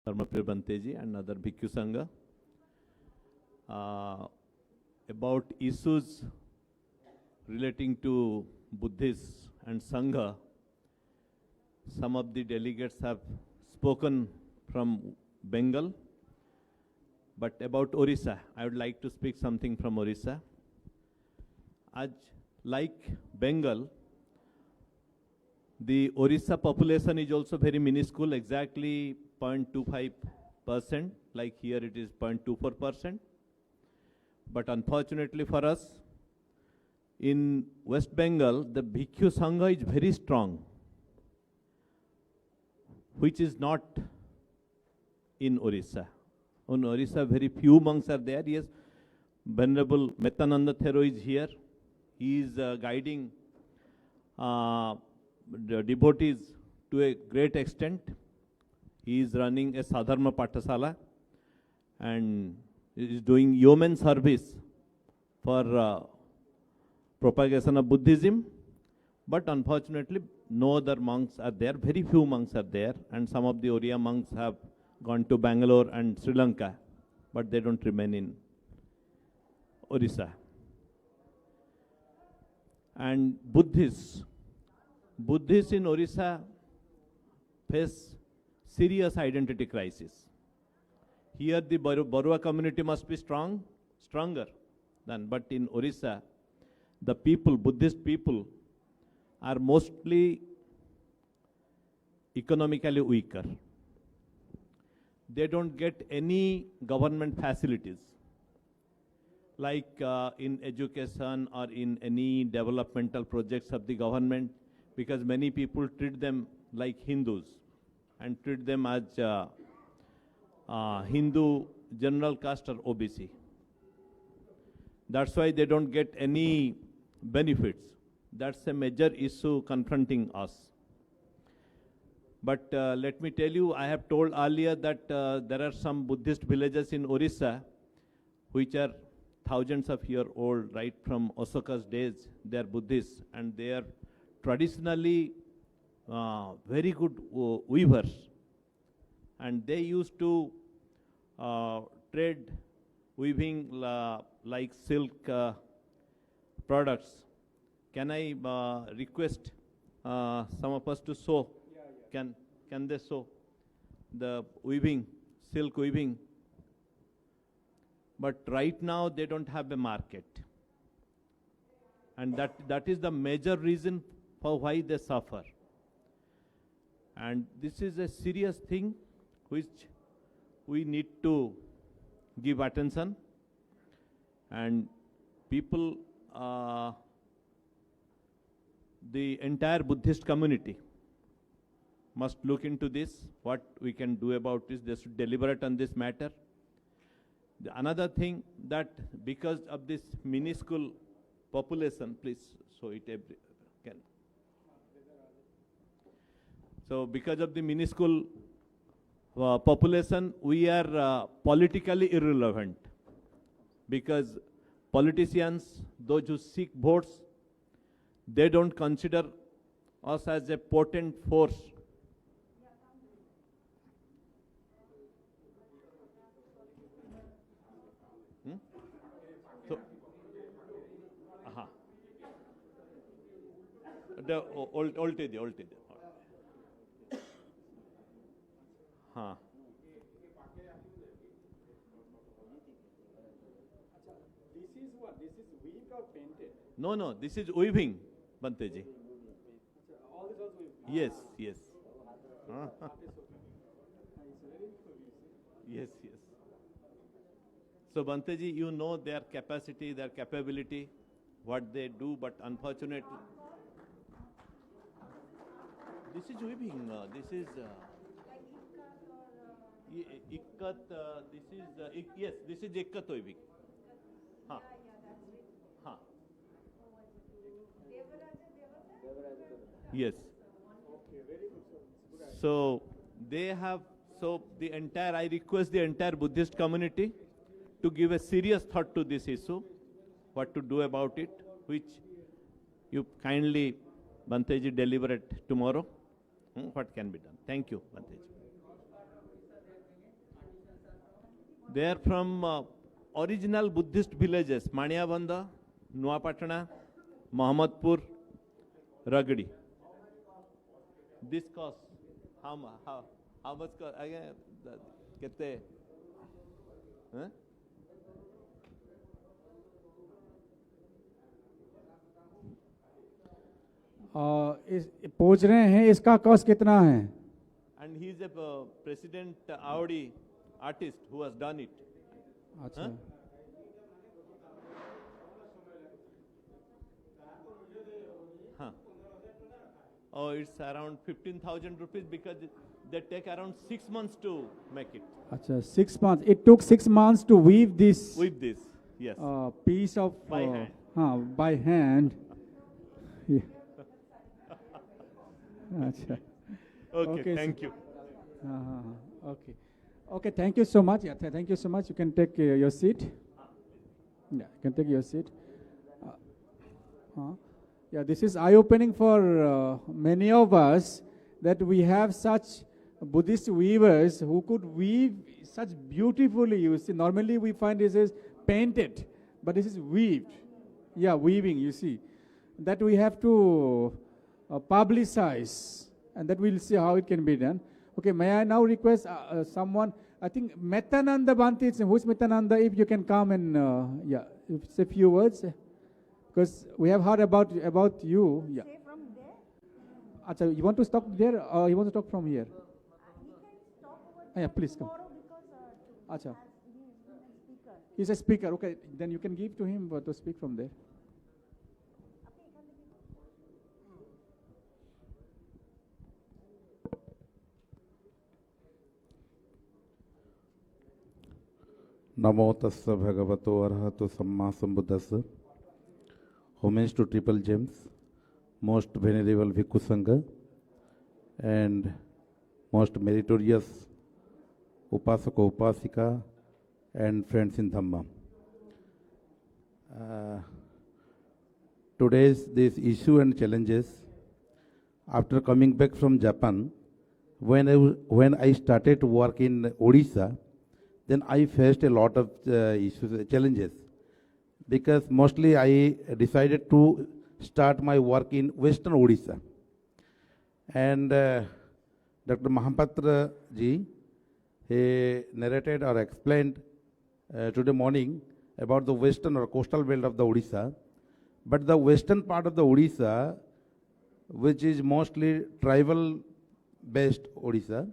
Dharmapriya Banteji and other Bhikkhu Sangha about issues relating to Buddhists and Sangha. Some of the delegates have spoken from Bengal, but about Orissa, I would like to speak something from Orissa. As like Bengal, the Orissa population is also very minuscule, exactly 0.25%, like here it is 0.24%. But unfortunately for us, in West Bengal, the Bhikkhu Sangha is very strong, which is not in Orissa. In Orissa, very few monks are there. Yes, Venerable Metananda Thero is here. He is guiding the devotees to a great extent. He is running a Sadharma Pathasala and is doing yeoman service for propagation of Buddhism. But unfortunately, no other monks are there. Very few monks are there, and some of the Oriya monks have gone to Bangalore and Sri Lanka, but they don't remain in Orissa. And Buddhists in Orissa face serious identity crisis. Here the Barua community must be stronger than, but in Orissa, the people, Buddhist people, are mostly economically weaker. They don't get any government facilities, like in education or in any developmental projects of the government, because many people treat them like Hindus and treat them as Hindu general caste or OBC. That's why they don't get any benefits. That's a major issue confronting us. But let me tell you, I have told earlier that there are some Buddhist villages in Orissa which are thousands of years old, right from Ashoka's days. They are Buddhists, and they are traditionally very good weavers. And they used to trade weaving like silk products. Can I request some of us to sew? Can they sew the weaving, silk weaving? But right now they don't have a market. And that is the major reason for why they suffer. And this is a serious thing which we need to give attention. And people, the entire Buddhist community must look into this, what we can do about this. They should deliberate on this matter. Another thing, that because of this minuscule population, please show it every, can. So because of the minuscule population, we are politically irrelevant, because politicians, those who seek votes, they don't consider us as a potent force. So, the old. हाँ. This is what? This is weaved or painted? No, this is weaving, Banteji. All this was weaved? Yes. Yes. So Banteji, you know their capacity, their capability, what they do, but unfortunately, this is weaving. This is Ikkat. Yes, this is Ikkat weaving. हाँ. हाँ. Yes. So they have, so the entire, I request the entire Buddhist community to give a serious thought to this issue, what to do about it, which you kindly, Banteji, deliberate tomorrow. What can be done? Thank you, Banteji. They are from original Buddhist villages, Maniabanda, Nuapatana, Mohammadpur, Ragdi. This cost, how much cost? Again, kete? Huh? पूछ रहे हैं इसका cost कितना है? And he is a president Audi artist who has done it. अच्छा Huh? Huh. Oh, it's around 15,000 rupees because they take around 6 months to make it. अच्छा 6 months. It took 6 months to weave this With this, yes. piece of By hand. by hand. Yeah. अच्छा. Okay, okay, thank you. Okay. Okay, thank you so much. Yeah, thank you so much. You can take your seat. Yeah, you can take your seat. Yeah, this is eye-opening for many of us that we have such Buddhist weavers who could weave such beautifully. You see, normally we find this is painted, but this is weaved. Yeah, weaving, you see. That we have to publicize, and that we'll see how it can be done. Okay, may I now request someone, I think Metananda Bhante, who's Metananda, if you can come and, say a few words, because we have heard about you. Yeah. Say from there. Achha, you want to stop there or you want to talk from here? He can stop over Yeah, please come. tomorrow because Acha. he is a speaker. He's a speaker, okay, then you can give to him to speak from there. Namo tassa bhagavato arahato samma sambuddhassa. Homage to Triple Gems, most venerable Bhikkhu Sangha, and most meritorious Upasaka Upasika and friends in Dhamma. Today's this issue and challenges, after coming back from Japan, when I started to work in Odisha, then I faced a lot of issues, challenges, because mostly I decided to start my work in Western Odisha. And Dr. Mahapatra ji, he narrated or explained today morning about the western or coastal belt of the Odisha. But the western part of the Odisha, which is mostly tribal-based Odisha,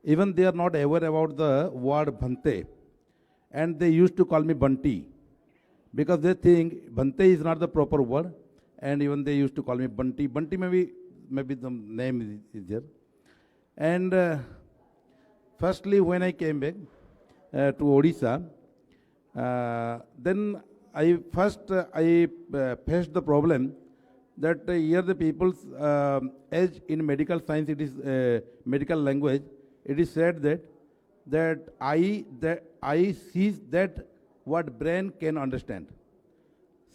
even they are not aware about the word Bhante. And they used to call me Bunty, because they think Bhante is not the proper word, and even they used to call me Bunty. Bunty maybe the name is there. And firstly, when I came back to Odisha, then I faced the problem that here the people's, as in medical science, it is medical language, it is said that I sees that what brain can understand.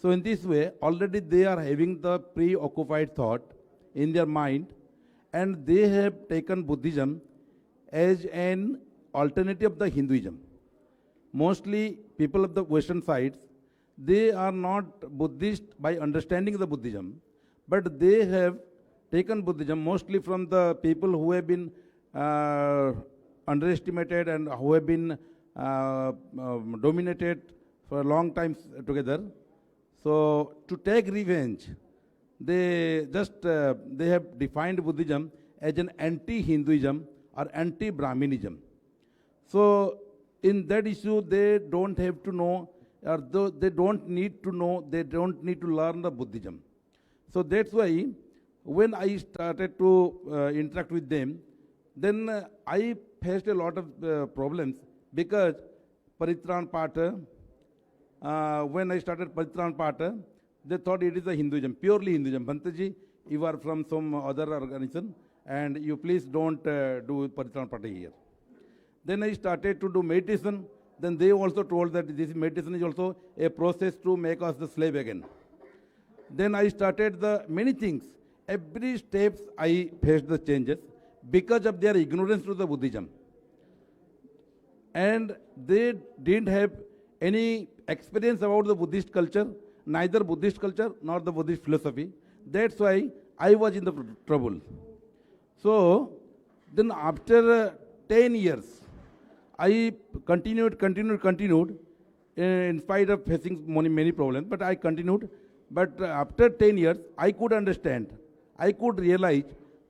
So in this way, already they are having the preoccupied thought in their mind, and they have taken Buddhism as an alternative of the Hinduism. Mostly people of the Western sides, they are not Buddhist by understanding the Buddhism, but they have taken Buddhism mostly from the people who have been underestimated and who have been dominated for a long time together. So to take revenge, they have defined Buddhism as an anti-Hinduism or anti-Brahminism. So in that issue, they don't have to know, or they don't need to know, they don't need to learn the Buddhism. So that's why when I started to interact with them, then I faced a lot of problems, because Paritran Pata, when I started Paritran Pata, they thought it is a Hinduism, purely Hinduism. Bhantaji, you are from some other organization, and you please don't do Paritran Pata here. Then I started to do meditation. Then they also told that this meditation is also a process to make us the slave again. Then I started the many things. Every steps I faced the changes because of their ignorance to the Buddhism. and they didn't have any experience about the Buddhist culture, neither Buddhist culture nor the Buddhist philosophy. That's why I was in the trouble. So then after 10 years, I continued, in spite of facing many problems, but I continued. But after 10 years, I could understand, I could realize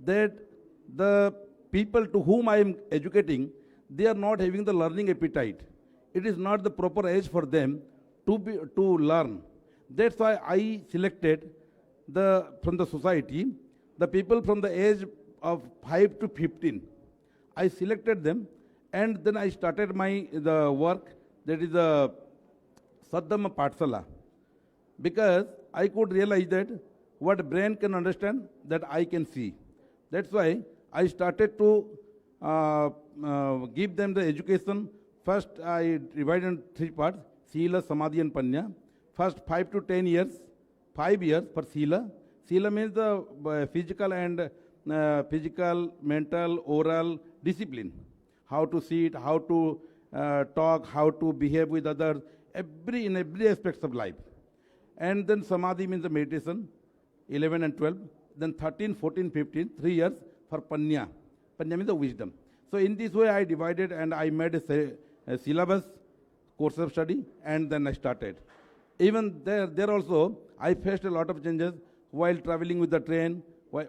that the people to whom I am educating, they are not having the learning appetite. It is not the proper age for them to learn. That's why I selected from the society, the people from the age of 5 to 15. I selected them, and then I started the work, that is the Saddhamma Pathsala, because I could realize that what brain can understand, that I can see. That's why I started to give them the education. First, I divided in 3 parts: Sila, Samadhi, and Panya. First 5 to 10 years, 5 years for Sila. Sila means the physical, mental, oral discipline. How to sit, how to talk, how to behave with others, in every aspect of life. And then Samadhi means the meditation, 11 and 12. Then 13, 14, 15, 3 years for Panya. Panya means the wisdom. So in this way I divided, and I made a syllabus, course of study, and then I started. Even there also, I faced a lot of changes while traveling with the train,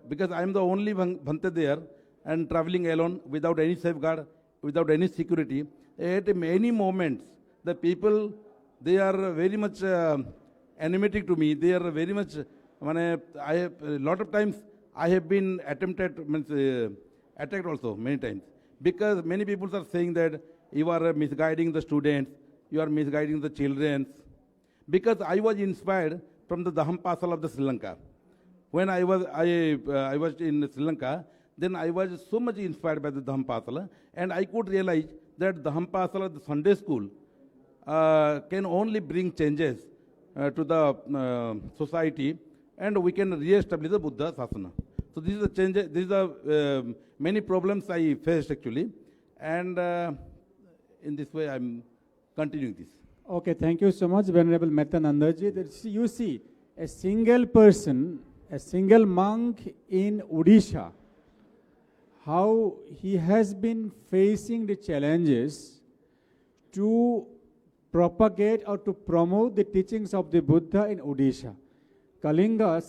because I am the only Bhante there, and traveling alone without any safeguard, without any security. At many moments, the people, they are very much enigmatic to me. They are very much, a lot of times I have been attacked also many times, because many people are saying that you are misguiding the students, you are misguiding the children. Because I was inspired from the Dhampasala of the Sri Lanka. When I was in Sri Lanka, then I was so much inspired by the Dhampasala, and I could realize that Dhampasala, the Sunday school, can only bring changes to the society, and we can re-establish the Buddha Sasana. So this is the change. This is the many problems I faced actually, and in this way I'm continuing this. Okay, thank you so much, Venerable Metanandaji. You see, a single person, a single monk in Odisha, how he has been facing the challenges to propagate or to promote the teachings of the Buddha in Odisha. Kalinga,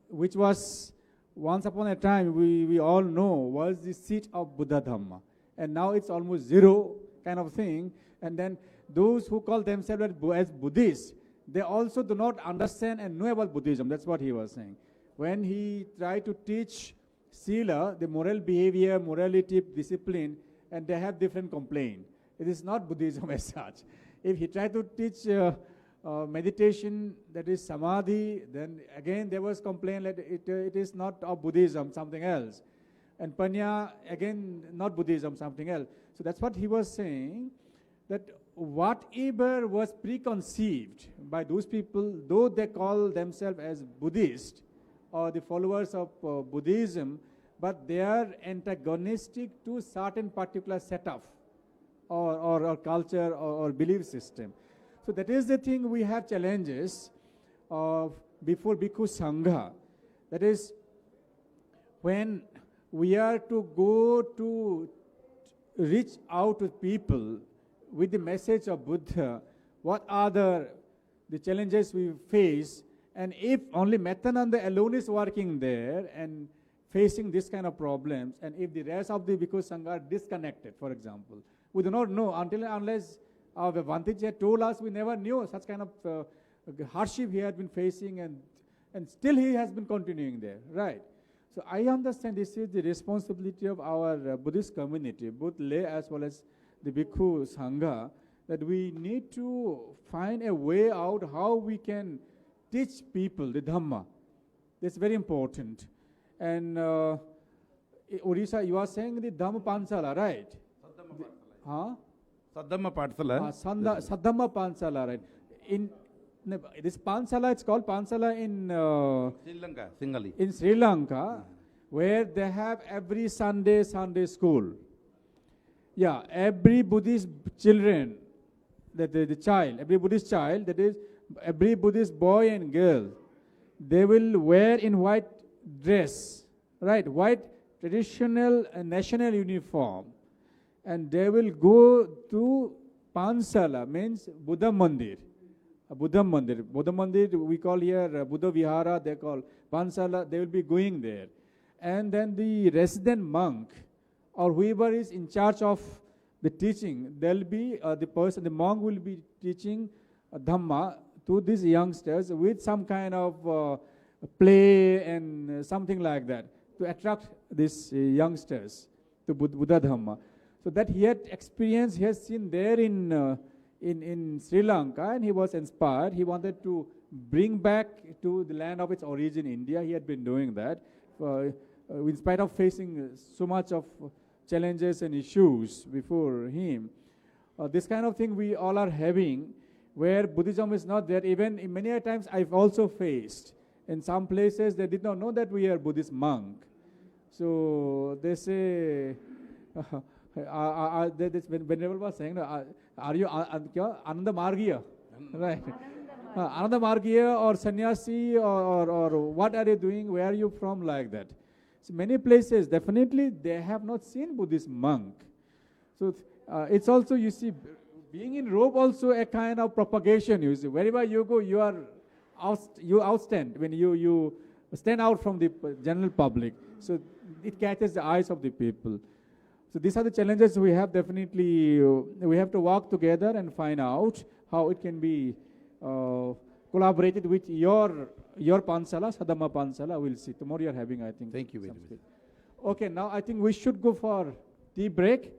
which was once upon a time, we all know, was the seat of Buddha Dhamma. And now it's almost zero kind of thing. And then those who call themselves as Buddhists, they also do not understand and know about Buddhism. That's what he was saying. When he tried to teach Sila, the moral behavior, morality, discipline, and they have different complaint. It is not Buddhism as such. If he tried to teach meditation, that is Samadhi, then again there was complaint that it is not of Buddhism, something else. And Panya, again, not Buddhism, something else. So that's what he was saying, that whatever was preconceived by those people, though they call themselves as Buddhist or the followers of Buddhism, but they are antagonistic to certain particular setup or culture or belief system. So that is the thing we have challenges of before Bhikkhu Sangha. That is, when we are to go to reach out to people with the message of Buddha, what are the challenges we face, and if only Metananda alone is working there and facing this kind of problems, and if the rest of the Bhikkhu Sangha are disconnected, for example, we do not know until and unless Bhante had told us, we never knew such kind of hardship he had been facing, and still he has been continuing there, right? So I understand this is the responsibility of our Buddhist community, both lay as well as the Bhikkhu Sangha, that we need to find a way out how we can teach people the Dhamma. That's very important. And Odisha, you are saying the Dhamma Pansala, right? Huh? Saddhamma Pathsala. Saddhamma Pansala, right? This Pansala, it's called Pansala in Sri Lanka, Singali. in Sri Lanka, where they have every Sunday school. Yeah, every Buddhist children, the child, every Buddhist child, that is, every Buddhist boy and girl, they will wear in white dress, right? White traditional and national uniform, and they will go to Pansala, means Buddha Mandir. Buddha Mandir. Buddha Mandir, we call here Buddha Vihara, they call Pansala, they will be going there. And then the resident monk or whoever is in charge of the teaching, they'll be the monk will be teaching Dhamma to these youngsters with some kind of play and something like that to attract these youngsters to Buddha Dhamma. So that he had experience, he has seen there in Sri Lanka, and he was inspired. He wanted to bring back to the land of its origin, India. He had been doing that. In spite of facing so much of challenges and issues before him. This kind of thing we all are having, where Buddhism is not there. Even in many times I've also faced. In some places they did not know that we are Buddhist monk. So they say, Venerable was saying, are you Ananda Margiya? Right. Ananda Margiya or sannyasi or what are you doing? Where are you from? Like that. So many places, definitely, they have not seen Buddhist monk. So it's also, you see, being in robe also a kind of propagation. You see, wherever you go, you outstand when you stand out from the general public. So it catches the eyes of the people. So these are the challenges we have. Definitely, we have to work together and find out how it can be collaborated with your Pansala, Sadama Pansala. We'll see. Tomorrow you're having, I think. Thank you very some much. speech. Okay, now I think we should go for tea break.